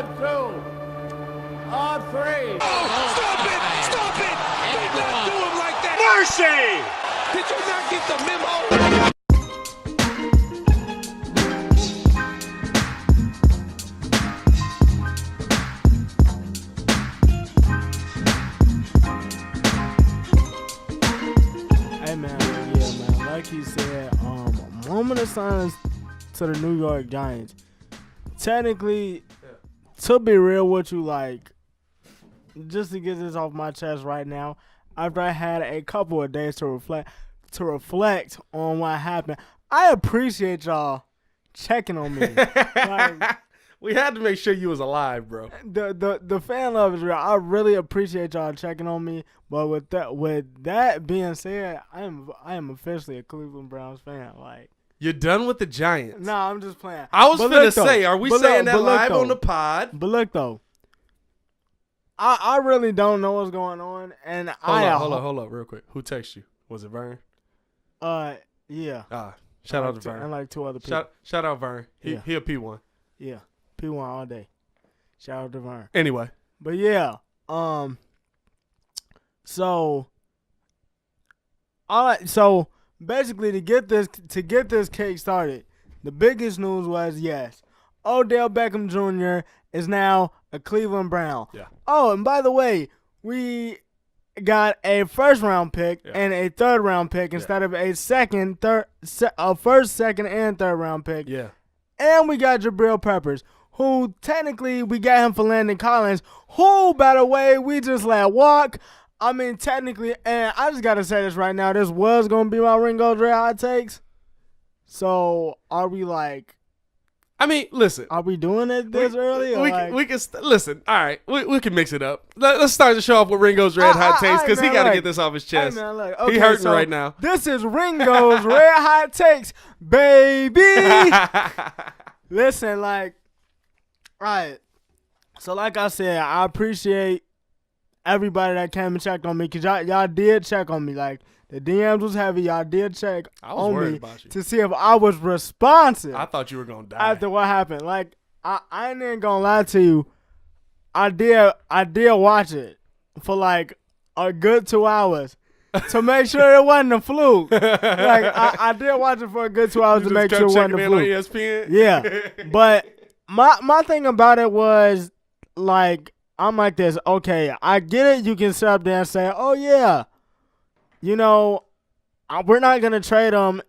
2, or 3. Oh, stop it! Stop it! Do not do him like that! Mercy! Did you not get the memo? Hey man, yeah man, like he said, moment of silence to the New York Giants. Technically, to be real with you, like, just to get this off my chest right now, after I had a couple of days to reflect on what happened, I appreciate y'all checking on me. Like, we had to make sure you was alive, bro. the fan love is real. I really appreciate y'all checking on me. But with that being said, I am officially a Cleveland Browns fan. Like, You're done with the Giants. nah, I'm just playing. I was But finna look, though, say, are we but saying look, that but look, live though. on the pod? But look though, I really don't know what's going on, and Hold up, real quick. Who texted you? Was it Vern? Yeah. Shout out to Vern. And like 2 other people. Shout out Vern. He a P1. Yeah, P1 all day. Shout out to Vern. Anyway, But yeah, so all right, so basically to get this cake started, the biggest news was yes, Odell Beckham Jr. is now a Cleveland Brown. Yeah. Oh, and by the way, we got a first-round pick and a third-round pick instead of a first, second, and third-round pick. yeah. And we got Jabril Peppers, who technically we got him for Landon Collins, who, by the way, we just let walk. I mean, technically, and I just got to say this right now, this was going to be my Ringo Red Hot Takes. So, are we like... I mean, listen. Are we doing it this early? We can listen. All right, we can mix it up. Let's start the show off with Ringo's Red Hot Takes because he got to get this off his chest. Hey, man, look, okay, he hurting right now. This is Ringo's Red Hot Takes, baby. Listen, like, all right. So, like I said, I appreciate everybody that came and checked on me because y'all did check on me. Like, the DMs was heavy. Y'all did check on me to see if I was responsive. I thought you were gonna die after what happened. Like, I ain't even gonna lie to you. I did watch it for like a good 2 hours to make sure it wasn't a fluke. Like, I did watch it for a good 2 hours to make sure it wasn't a fluke. On ESPN? Yeah, but my thing about it was like, I'm like this. Okay, I get it. You can sit up there and say, "Oh yeah, you know, we're not gonna trade him."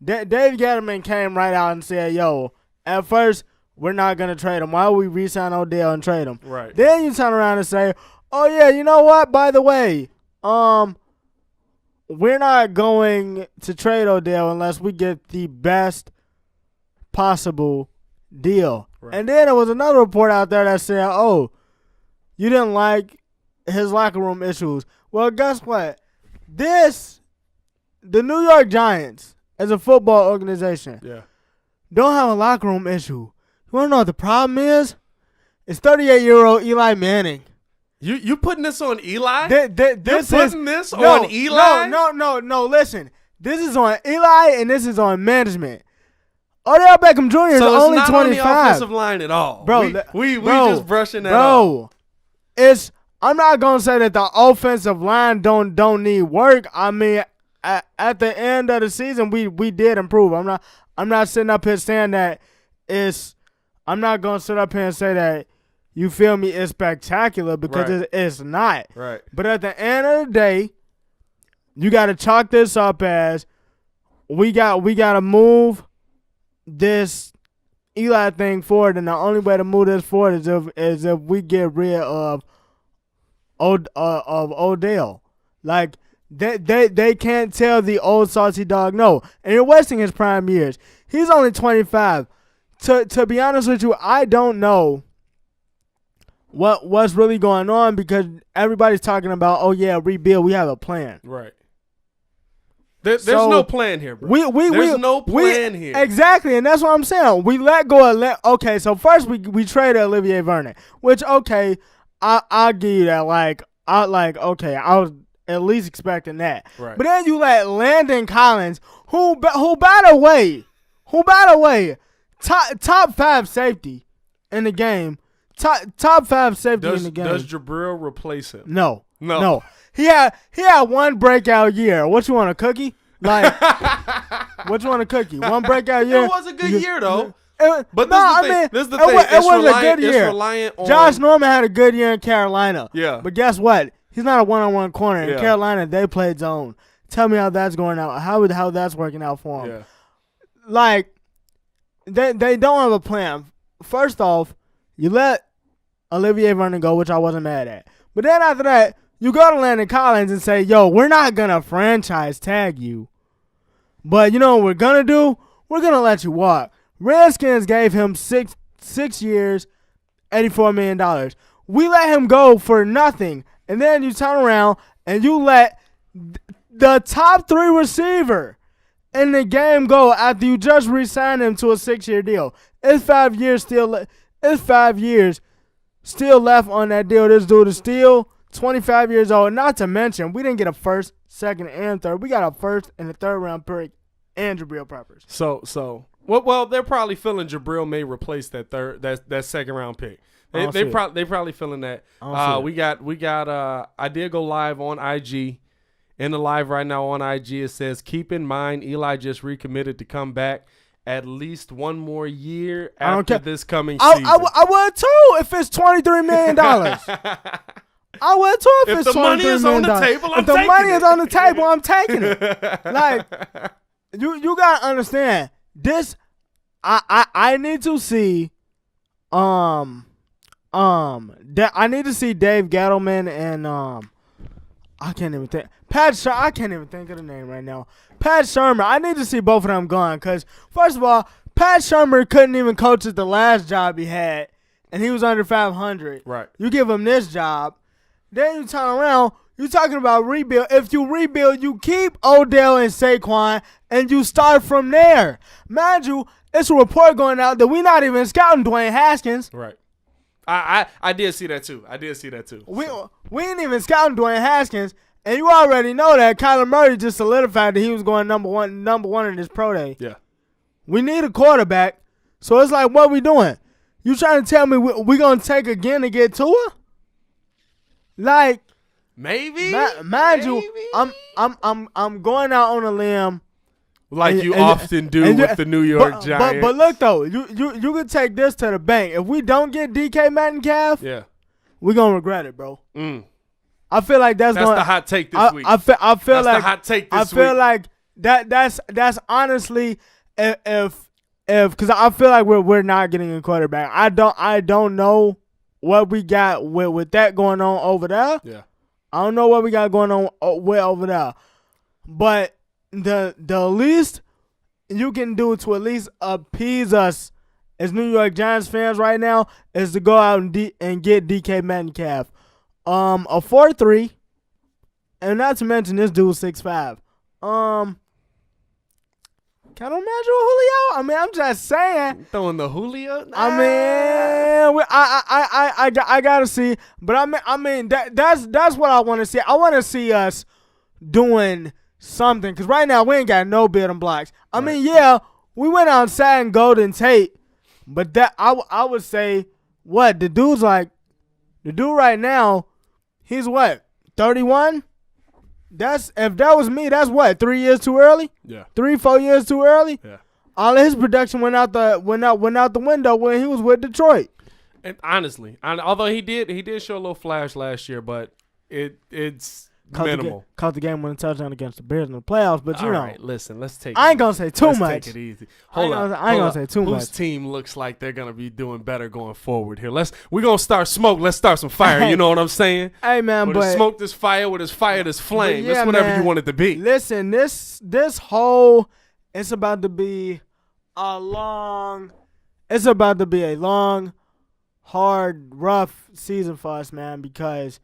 Dave Gettleman came right out and said, "Yo, at first we're not gonna trade him. Why would we re-sign Odell and trade him?" Right. Then you turn around and say, "Oh yeah, you know what? By the way, we're not going to trade Odell unless we get the best possible deal." Right. And then there was another report out there that said, "Oh, you didn't like his locker room issues." Well, guess what? The New York Giants, as a football organization, don't have a locker room issue. You want to know what the problem is? It's 38-year-old Eli Manning. You putting this on Eli? You're putting this on Eli? No. Listen, this is on Eli and this is on management. Odell Beckham Jr. is only 25. So it's not on the offensive line at all. Bro, we just brushing that off. I'm not going to say that the offensive line don't need work. I mean, at the end of the season, we did improve. I'm not sitting up here saying that I'm not going to sit up here and say that, you feel me, it's spectacular because it's not. Right. But at the end of the day, you got to chalk this up as we got to move this Eli thing forward, and the only way to move this forward is if we get rid of Odell. Like, they can't tell the old salty dog no, and you're wasting his prime years. He's only 25. To be honest with you, I don't know what's really going on because everybody's talking about, oh yeah, rebuild. We have a plan. Right. There's no plan here, bro. There's no plan here. Exactly, and that's what I'm saying. We let go of okay, so first we traded Olivier Vernon, which, okay, I'll give you that. Okay, I was at least expecting that. Right. But then you let Landon Collins, who by the way, top 5 safety in the game. Top 5 safety in the game. Does Jabril replace him? No. He had one breakout year. What you want, a cookie? Like, what you want, a cookie? One breakout year. It was a good year though. But this is the thing. It was a good year. It's reliant on Josh Norman had a good year in Carolina. Yeah. But guess what? He's not a one-on-one corner. In Carolina, they played zone. Tell me how that's going out. How that's working out for him. Yeah. Like, they don't have a plan. First off, you let Olivier Vernon go, which I wasn't mad at. But then after that, you go to Landon Collins and say, yo, we're not going to franchise tag you. But you know what we're going to do? We're going to let you walk. Redskins gave him six years, $84 million. We let him go for nothing. And then you turn around and you let the top 3 receiver in the game go after you just re-signed him to a 6-year deal. It's 5 years still. It's 5 years still left on that deal. This dude is still 25 years old. Not to mention, we didn't get a first, second, and third. We got a first and a third round pick and Jabril Peppers. So well, they're probably feeling Jabril may replace that second round pick. They probably feeling that. We got. I did go live on IG. In the live right now on IG, it says, keep in mind Eli just recommitted to come back at least one more year after this coming season. I would too if it's $23 million. I would too if it's $23 million. If the money is on the table, I'm taking it. If the money is on the table, I'm taking it. Like, you gotta understand this. I need to see I need to see Dave Gettleman and I can't even think. I can't even think of the name right now. Pat Shermer. I need to see both of them gone because, first of all, Pat Shermer couldn't even coach at the last job he had, and he was under 500. Right. You give him this job, then you turn around, you're talking about rebuild. If you rebuild, you keep Odell and Saquon, and you start from there. Mind you, it's a report going out that we're not even scouting Dwayne Haskins. Right. I did see that too. We ain't even scouting Dwayne Haskins, and you already know that Kyler Murray just solidified that he was going number one in this pro day. Yeah. We need a quarterback, so it's like, what we doing? You trying to tell me we gonna take again to get Tua? Like, maybe. Mind you, I'm going out on a limb. Like you often do with the New York Giants. But look though, you could take this to the bank. If we don't get DK Metcalf, we're gonna regret it, bro. I feel like that's the hot take this week. I feel that's like the hot take this week. I feel like that's honestly if because I feel like we're not getting a quarterback. I don't know what we got with that going on over there. Yeah, I don't know what we got going on over there, but. The least you can do to at least appease us as New York Giants fans right now is to go out and get DK Metcalf. A 4.3, and not to mention this dude's 6'5". Can I imagine Julio? I mean, I'm just saying. Throwing the Julio? I mean, I gotta see, but I mean that's what I want to see. I want to see us doing something, because right now we ain't got no building blocks. I mean, yeah, we went outside and Golden Tate, but that I would say, what, the dude right now, he's what, 31? If that was me, that's what, 3 years too early? Yeah. 3-4 years too early? Yeah. All of his production went out the window when he was with Detroit. And honestly, although he did show a little flash last year, but it's minimal. Caught the game winning touchdown against the Bears in the playoffs, but you know. All right, listen, let's take. I ain't gonna say too much. Let's take it easy. I ain't gonna say too much. Whose team looks like they're gonna be doing better going forward here? We're gonna start smoke. Let's start some fire. You know what I'm saying? Hey man, but smoke this fire, with this fire, this flame. It's whatever you want it to be. Listen, this whole it's about to be a long, hard, rough season for us, man. Because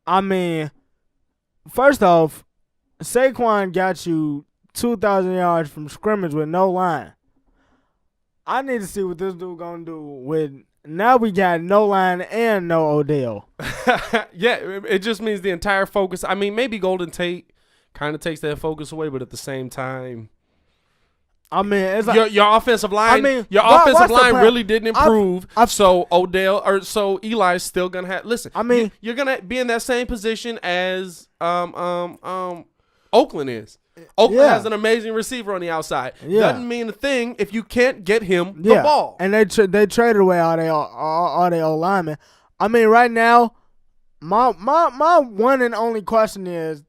I mean. First off, Saquon got you 2,000 yards from scrimmage with no line. I need to see what this dude gonna do with. Now we got no line and no Odell. Yeah, it just means the entire focus. I mean, maybe Golden Tate kind of takes that focus away, but at the same time, I mean, it's like your offensive line. I mean, your offensive line really didn't improve. So Eli's still gonna have. Listen, I mean, you're gonna be in that same position as Oakland is. Oakland has an amazing receiver on the outside. Doesn't mean a thing if you can't get him the ball. And they traded away all their old linemen. I mean, right now, my one and only question is,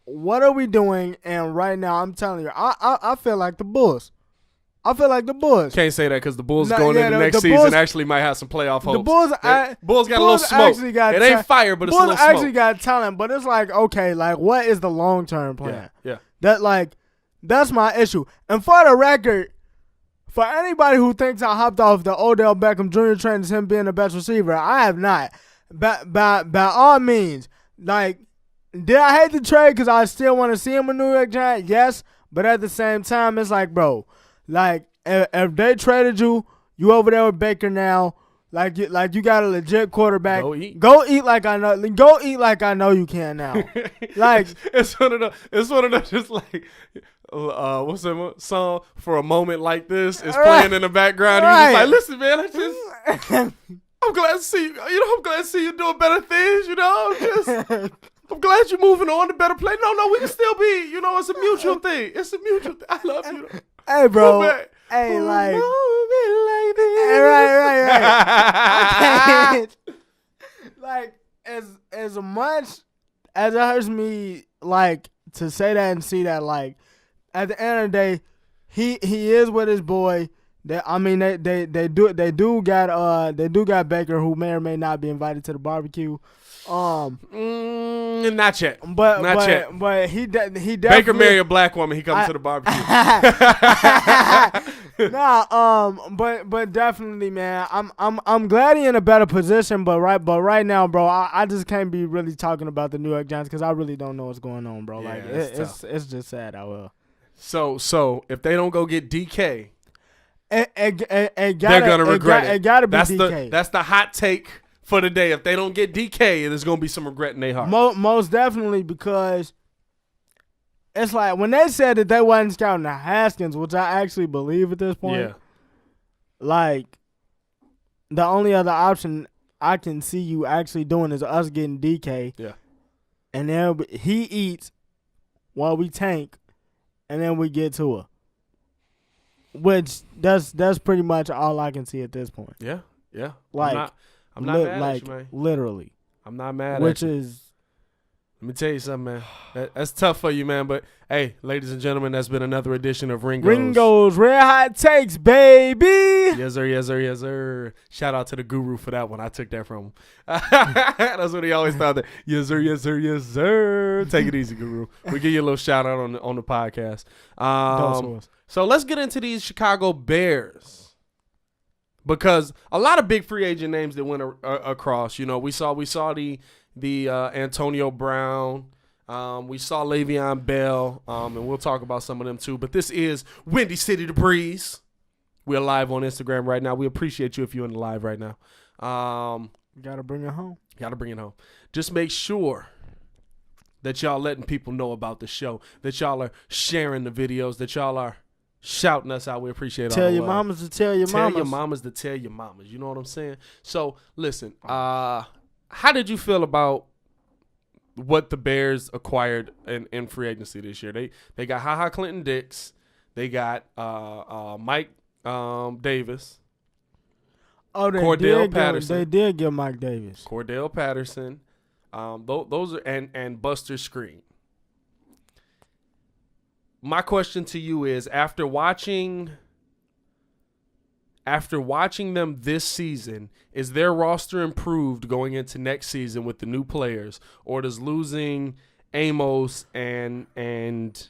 what are we doing? And right now, I'm telling you, I feel like the Bulls. Can't say that because the Bulls going into next season actually might have some playoff hopes. The Bulls got a little smoke. It ain't fire, but it's a little smoke. Bulls actually got talent, but it's like, okay, like what is the long-term plan? Yeah. That's my issue. And for the record, for anybody who thinks I hopped off the Odell Beckham Jr. train as him being the best receiver, I have not. By all means, like, did I hate the trade because I still want to see him a New York Giant? Yes, but at the same time, it's like, bro, like if they traded you over there with Baker now. Like you got a legit quarterback. Go eat like I know. Go eat like I know you can now. Like it's one of the just like what's that song For a Moment Like This is playing in the background. He's just like, listen, man, I'm glad to see you. I'm glad to see you doing better things. I'm glad you're moving on to better play. No, we can still be. It's a mutual thing. I love you. Hey, bro. Hey, like, right. I can't. Like, as much as it hurts me, like, to say that and see that, like, at the end of the day, he is with his boy. They do got Baker, who may or may not be invited to the barbecue. Not yet. But he definitely Baker marry a black woman. He comes to the barbecue. But definitely, man. I'm glad he in a better position. But right now, bro, I just can't be really talking about the New York Giants because I really don't know what's going on, bro. Yeah, like it's just sad. I will. So if they don't go get DK, they're gonna regret it. It gotta be DK. That's the hot take for the day. If they don't get DK, there's gonna be some regret in their heart. Most definitely, because it's like when they said that they wasn't scouting the Haskins, which I actually believe at this point. Yeah. Like the only other option I can see you actually doing is us getting DK. Yeah. And then he eats while we tank, and then we get to her. Which that's pretty much all I can see at this point. Yeah. Like I'm not mad at you, man. Literally. I'm not mad at you. Which is, let me tell you something, man. That's tough for you, man. But hey, ladies and gentlemen, that's been another edition of Ringo's Red Hot Takes, baby. Yes, sir. Shout out to the guru for that one. I took that from him. That's what he always thought. That yes, sir. Take it easy, guru. We give you a little shout out on the podcast. So let's get into these Chicago Bears. Because a lot of big free agent names that went across. We saw the Antonio Brown. We saw Le'Veon Bell. And we'll talk about some of them too. But this is Windy City to Breeze. We're live on Instagram right now. We appreciate you if you're in the live right now. Gotta bring it home. Just make sure that y'all letting people know about the show. That y'all are sharing the videos. That y'all are shouting us out. We appreciate all the love. Tell your mamas to tell your mamas. Tell your mamas to tell your mamas. You know what I'm saying? So, listen, how did you feel about what the Bears acquired in free agency this year? They got HaHa Clinton Dix. They got Mike Davis. Oh, Cordell Patterson. They did get Mike Davis. Cordell Patterson. Those are and Buster Screen. My question to you is, after watching them this season, is their roster improved going into next season with the new players, or does losing Amos and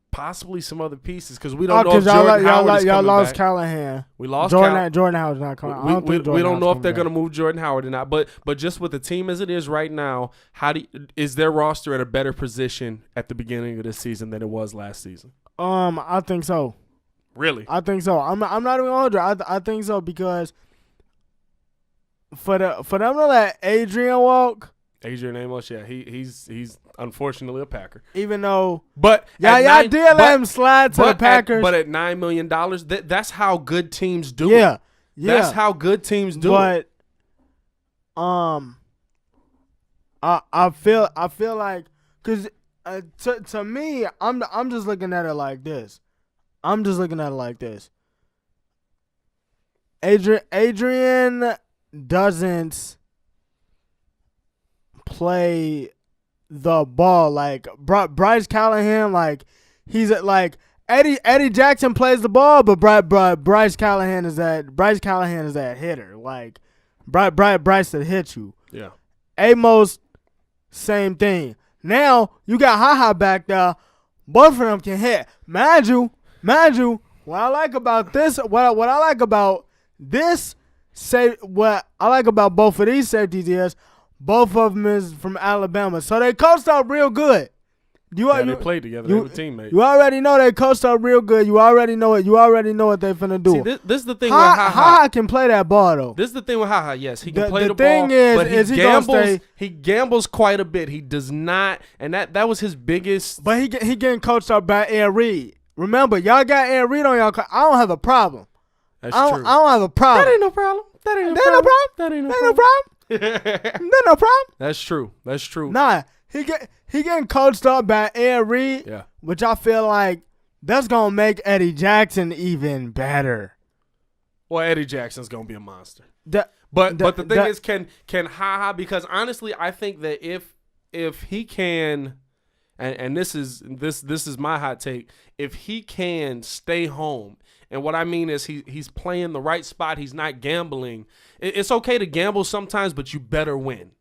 possibly some other pieces, because we don't know if Jordan Howard is coming lost back. Callahan. We lost Jordan Howard's not coming. We don't know if they're going to move Jordan Howard or not. But just with the team as it is right now, is their roster at a better position at the beginning of this season than it was last season? I think so. Really? I think so. I'm not even older. I think so, because for them to let Adrian walk, Adrian Amos, yeah, he's unfortunately a Packer. Even though, but y'all did let him slide to the Packers. But at $9 million, that's how good teams do it. Yeah, that's how good teams do it. But I feel like because to me, I'm just looking at it like this. Adrian doesn't play the ball like Bryce Callahan. Like he's like Eddie Jackson plays the ball, but Bryce Callahan is that hitter. Like Bryce that hit you. Yeah. Amos, same thing. Now you got Ha back there. Both of them can hit. Mind you, what I like about this, what I like about both of these safeties is both of them is from Alabama, so they coached up real good. They played together. They were teammates. You already know they coached up real good. You already know it. You already know what they finna do. See, this is the thing with Ha can play that ball though. This is the thing with Ha. Yes, he can play the ball. But he gambles quite a bit. He does not, and that was his biggest. But he getting coached up by Ed Reed. Remember, y'all got Ed Reed on y'all. I don't have a problem. That's true. I don't have a problem. That ain't no problem. That ain't no problem. That's true. Nah, he getting coached up by Ed Reed, which I feel like that's gonna make Eddie Jackson even better. Well, Eddie Jackson's gonna be a monster. But the thing is, can Ha, because honestly, I think that if he can, and this is my hot take, if he can stay home. And what I mean is he's playing the right spot. He's not gambling. It's okay to gamble sometimes, but you better win.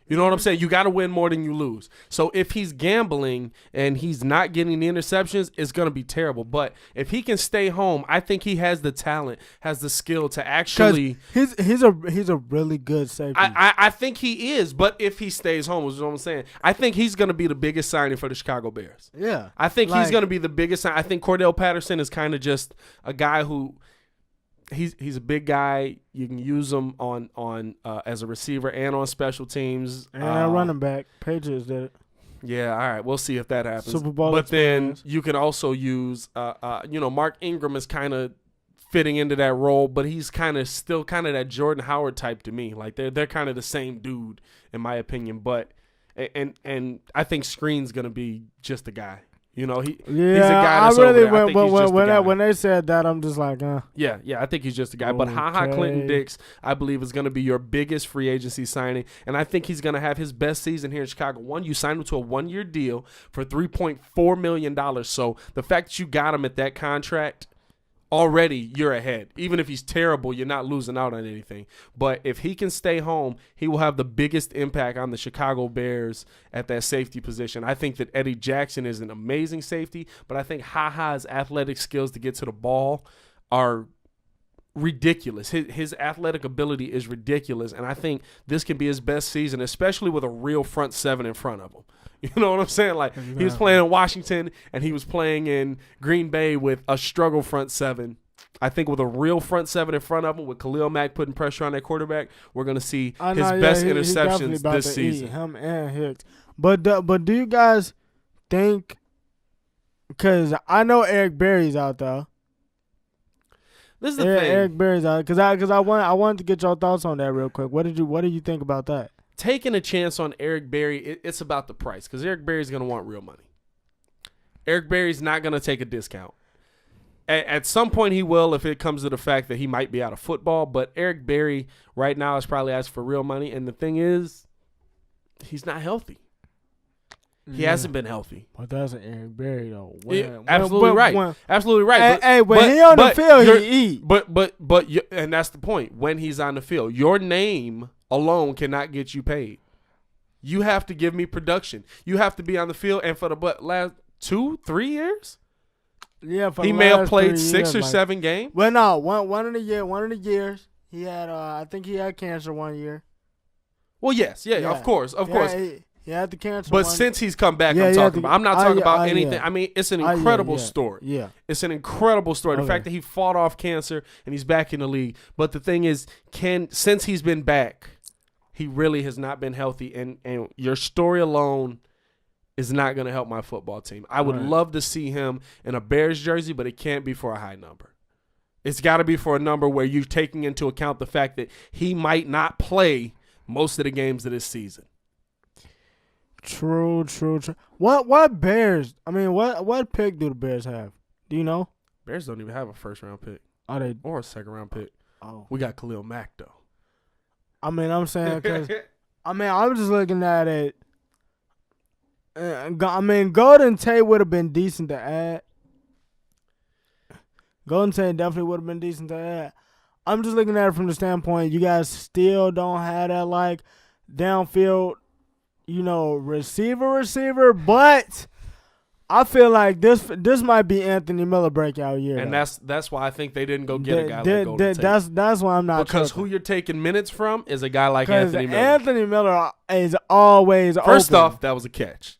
You know what I'm saying? You got to win more than you lose. So if he's gambling and he's not getting the interceptions, it's going to be terrible. But if he can stay home, I think he has the talent, has the skill to actually. He's a really good safety. I think he is. But if he stays home, is what I'm saying. I think he's going to be the biggest signing for the Chicago Bears. Yeah. I think he's going to be the biggest. I think Cordell Patterson is kind of just a guy who. He's a big guy. You can use him on as a receiver and on special teams. And running back. Patriots did it. Yeah, all right. We'll see if that happens. Super Bowl but experience. Then you can also use Mark Ingram is kind of fitting into that role, but he's still that Jordan Howard type to me. Like they're kind of the same dude in my opinion. But and I think Screen's gonna be just a guy. You know, he's a guy that's over there. When they said that, I'm just like, Yeah, I think he's just a guy. Okay. But Ha Clinton Dix, I believe, is going to be your biggest free agency signing. And I think he's going to have his best season here in Chicago. One, you signed him to a 1-year deal for $3.4 million. So the fact that you got him at that contract, already you're ahead. Even if he's terrible, you're not losing out on anything. But if he can stay home, he will have the biggest impact on the Chicago Bears at that safety position. I think that Eddie Jackson is an amazing safety, but I think Ha-Ha's athletic skills to get to the ball are ridiculous. His athletic ability is ridiculous, and I think this can be his best season, especially with a real front seven in front of him. You know what I'm saying? Like, exactly. He was playing in Washington, and he was playing in Green Bay with a struggle front seven. I think with a real front seven in front of him, with Khalil Mack putting pressure on that quarterback, we're going to see his best interceptions this season. Him and Hicks. But do you guys think, because I know Eric Berry's out there. This is the thing. Eric Berry's out because I wanted to get your thoughts on that real quick. What do you think about that? Taking a chance on Eric Berry, it's about the price because Eric Berry's going to want real money. Eric Berry's not going to take a discount. At some point he will if it comes to the fact that he might be out of football, but Eric Berry right now is probably asking for real money, and the thing is, he's not healthy. He hasn't been healthy. But that's an Eric Berry, though. Absolutely right. Absolutely right. When he on the field, he eat. But and that's the point. When he's on the field, your name alone cannot get you paid. You have to give me production. You have to be on the field, and for the last 2-3 years, yeah, he may have played 6 or 7 games. Well, no, one of the years he had. I think he had cancer one year. Well, yes, of course. He had the cancer. But since he's come back, I'm talking about. I'm not talking about anything. I mean, it's an incredible story. Yeah. It's an incredible story. The fact that he fought off cancer and he's back in the league. But the thing is, since he's been back, He really has not been healthy, and your story alone is not going to help my football team. I would love to see him in a Bears jersey, but it can't be for a high number. It's got to be for a number where you're taking into account the fact that he might not play most of the games of this season. True. What Bears? I mean, what pick do the Bears have? Do you know? Bears don't even have a first-round pick. Are they? Or a second-round pick. Oh. We got Khalil Mack, though. I mean, I'm saying because, I'm just looking at it. Golden Tate would have been decent to add. Golden Tate definitely would have been decent to add. I'm just looking at it from the standpoint you guys still don't have that, like, downfield, receiver, but I feel like this might be Anthony Miller breakout year. And that's why I think they didn't go get a guy like Golden Tate. That's why I'm not because tripping. who you're taking minutes from is a guy like Anthony Miller. Anthony Miller is always First open. off, that was a catch.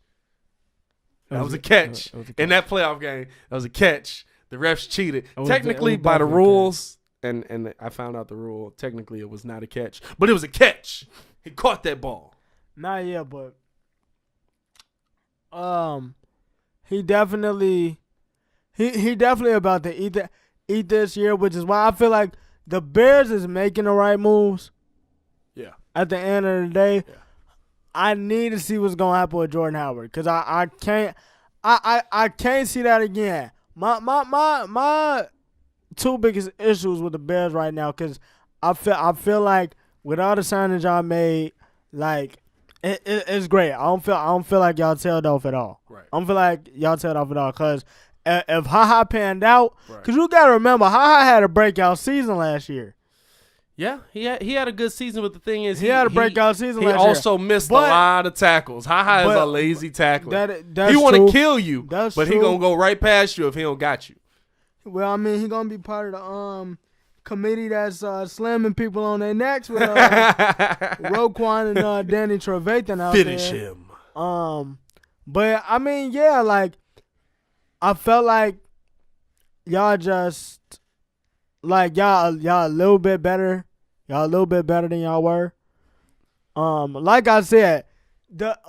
That was a catch. In that playoff game, that was a catch. The refs cheated. Technically, by the rules, and I found out the rule, technically it was not a catch. But it was a catch. He caught that ball. Not yet, but he definitely about to eat this year, which is why I feel like the Bears is making the right moves. Yeah. At the end of the day, I need to see what's gonna happen with Jordan Howard because I can't see that again. My two biggest issues with the Bears right now because I feel like with all the signings y'all made, like it's great. I don't feel like y'all tailed off at all. Right. I don't feel like y'all tailed off at all because if HaHa panned out, because you gotta remember HaHa had a breakout season last year. Yeah, he had a good season, but the thing is, he had a breakout season last year. He also missed a lot of tackles. HaHa is a lazy tackler. He want to kill you, but he going to go right past you if he don't got you. Well, I mean, he going to be part of the committee that's slamming people on their necks with Roquan and Danny Trevathan out there. Finish him. But, I mean, yeah, like, I felt like y'all just... Like y'all a little bit better. Y'all a little bit better than y'all were. Like I said,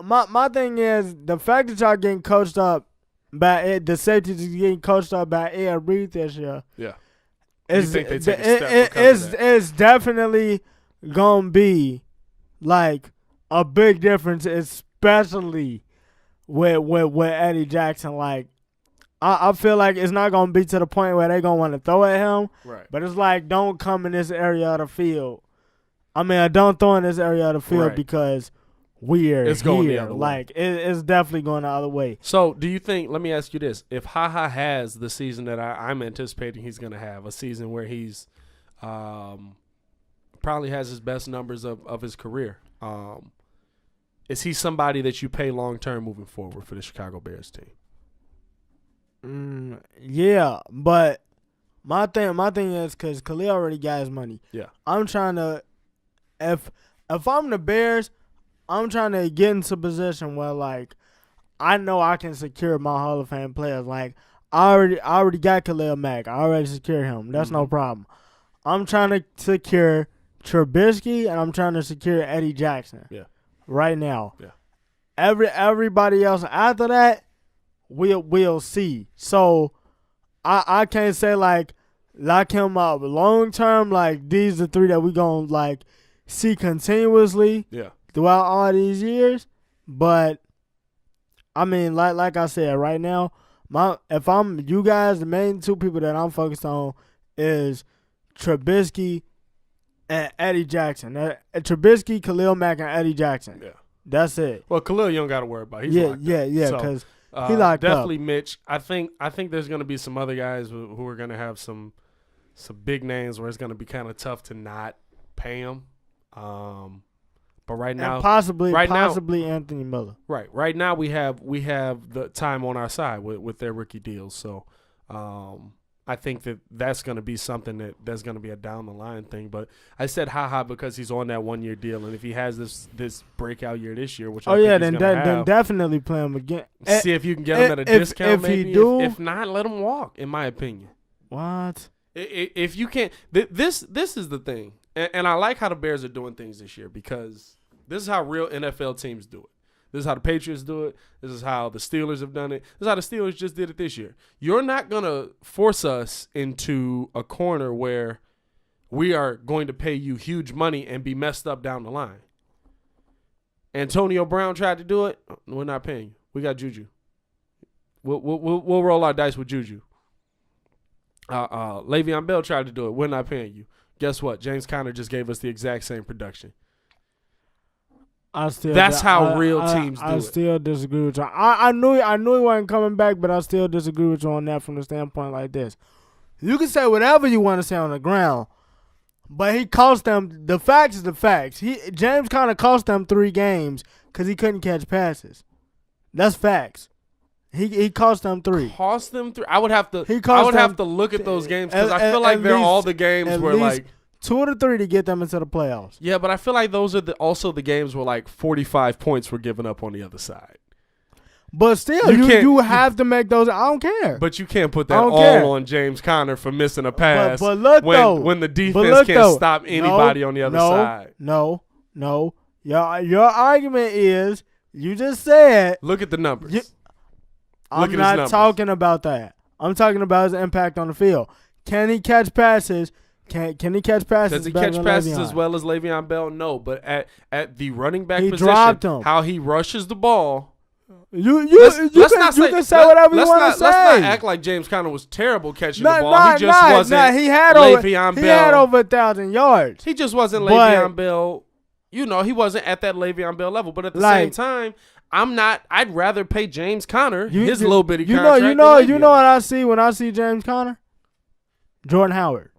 my thing is the fact that y'all getting coached up by it, the safeties is getting coached up by Ed Reed this year. Yeah. It's definitely gonna be like a big difference, especially with Eddie Jackson. Like I feel like it's not going to be to the point where they're going to want to throw at him. Right. But it's like, don't come in this area of the field. I mean, don't throw in this area of the field because we're it's going here. the other like, way. It's definitely going the other way. So, do you think, let me ask you this. If HaHa has the season that I'm anticipating he's going to have, a season where he's probably has his best numbers of his career, is he somebody that you pay long-term moving forward for the Chicago Bears team? Yeah, but my thing is because Khalil already got his money. Yeah, I'm trying to, if I'm the Bears, I'm trying to get into a position where like I know I can secure my Hall of Fame players. Like I already got Khalil Mack. I already secured him. That's no problem. I'm trying to secure Trubisky and I'm trying to secure Eddie Jackson. Yeah, right now. Yeah, everybody else after that. We'll see. So I can't say like lock him up long term. Like these are three that we gonna like see continuously. Yeah. Throughout all these years. But I mean, like I said, right now, if I'm you guys, the main two people that I'm focused on is Trubisky and Eddie Jackson. Trubisky, Khalil Mack, and Eddie Jackson. Yeah. That's it. Well, Khalil, you don't got to worry about. He's yeah, because he locked definitely up. Mitch. I think there's going to be some other guys who are going to have some big names where it's going to be kind of tough to not pay them. But right now, and possibly Anthony Miller. Right now we have the time on our side with their rookie deals. So I think that's going to be something that's going to be a down the line thing. But I said HaHa because he's on that 1 year deal, and if he has this breakout year this year, which then definitely play him again. See if you can get him at a discount. If maybe. He do, if not, let him walk. In my opinion. What? If you can't, this is the thing, and I like how the Bears are doing things this year because this is how real NFL teams do it. This is how the Patriots do it. This is how the Steelers have done it. This is how the Steelers just did it this year. You're not going to force us into a corner where we are going to pay you huge money and be messed up down the line. Antonio Brown tried to do it. We're not paying you. We got Juju. We'll roll our dice with Juju. Le'Veon Bell tried to do it. We're not paying you. Guess what? James Conner just gave us the exact same production. That's how real teams do it. I still disagree with you. I knew he wasn't coming back, but I still disagree with you on that from the standpoint like this. You can say whatever you want to say on the ground, but he cost them. The facts is the facts. James Conner cost them 3 games because he couldn't catch passes. That's facts. He cost them 3. Cost them 3. I would have to look at those games because I feel like they're all the games where like 2 or 3 to get them into the playoffs. Yeah, but I feel like those are also the games where like 45 points were given up on the other side. But still, you have to make those. I don't care. But you can't put that all on James Conner for missing a pass. But look when the defense can't stop anybody on the other side. No. Your argument is you just said. Look at the numbers. I'm not talking about that. I'm talking about his impact on the field. Can he catch passes? Can he catch passes? Does he catch passes as well as Le'Veon Bell? No, but at the running back position, dropped him. How he rushes the ball. You can say whatever you want to say. Let's not act like James Conner was terrible catching the ball. He just wasn't he had Le'Veon Bell. He had over 1,000 yards. He just wasn't Le'Veon Bell. He wasn't at that Le'Veon Bell level. But at the same time, I'd rather pay James Conner his little bitty contract. You know what I see when I see James Conner? Jordan Howard.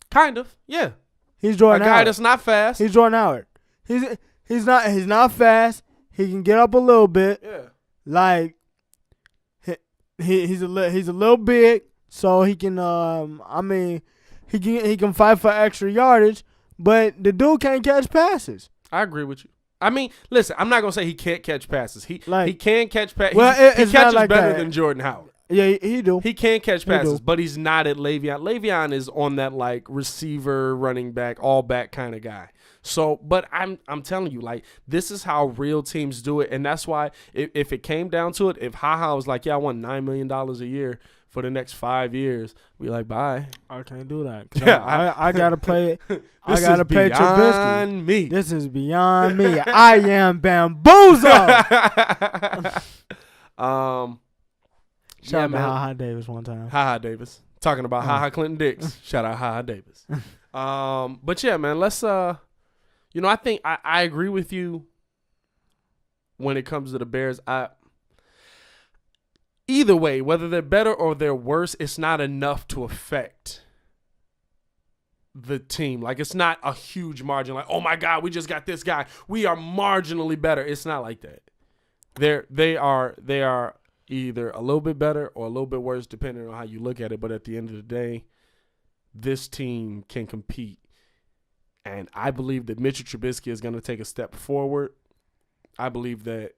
Kind of, yeah. He's Jordan Howard. A guy that's not fast. He's Jordan Howard. He's not fast. He can get up a little bit. Yeah. Like he's a little big, so he can he can fight for extra yardage, but the dude can't catch passes. I agree with you. I mean, listen, I'm not gonna say he can't catch passes. He can catch passes. Well, he catches like better than Jordan Howard. Yeah, he do. He can catch passes, but he's not at Le'Veon. Le'Veon is on that like receiver, running back, all back kind of guy. So, but I'm telling you, like, this is how real teams do it, and that's why if it came down to it, if HaHa was like, yeah, I want $9 million a year for the next 5 years, we like, bye. I can't do that. Yeah, I gotta play it. I gotta pay Trubisky. Me. This is beyond me. I am bamboozled. Shout out to HaHa Davis one time. HaHa Davis. Talking about HaHa Clinton Dix. Shout out HaHa Davis. But yeah, man, let's I think I agree with you when it comes to the Bears. Either way, whether they're better or they're worse, it's not enough to affect the team. Like, it's not a huge margin. Like, oh my God, we just got this guy. We are marginally better. It's not like that. They are either a little bit better or a little bit worse, depending on how you look at it. But at the end of the day, this team can compete. And I believe that Mitchell Trubisky is going to take a step forward. I believe that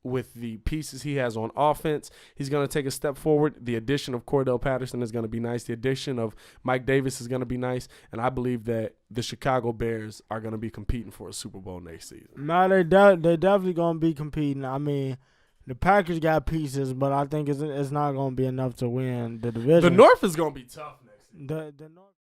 with the pieces he has on offense, he's going to take a step forward. The addition of Cordell Patterson is going to be nice. The addition of Mike Davis is going to be nice. And I believe that the Chicago Bears are going to be competing for a Super Bowl next season. No, they're definitely going to be competing. I mean, the Packers got pieces, but I think it's not going to be enough to win the division. The North is going to be tough next season. The North.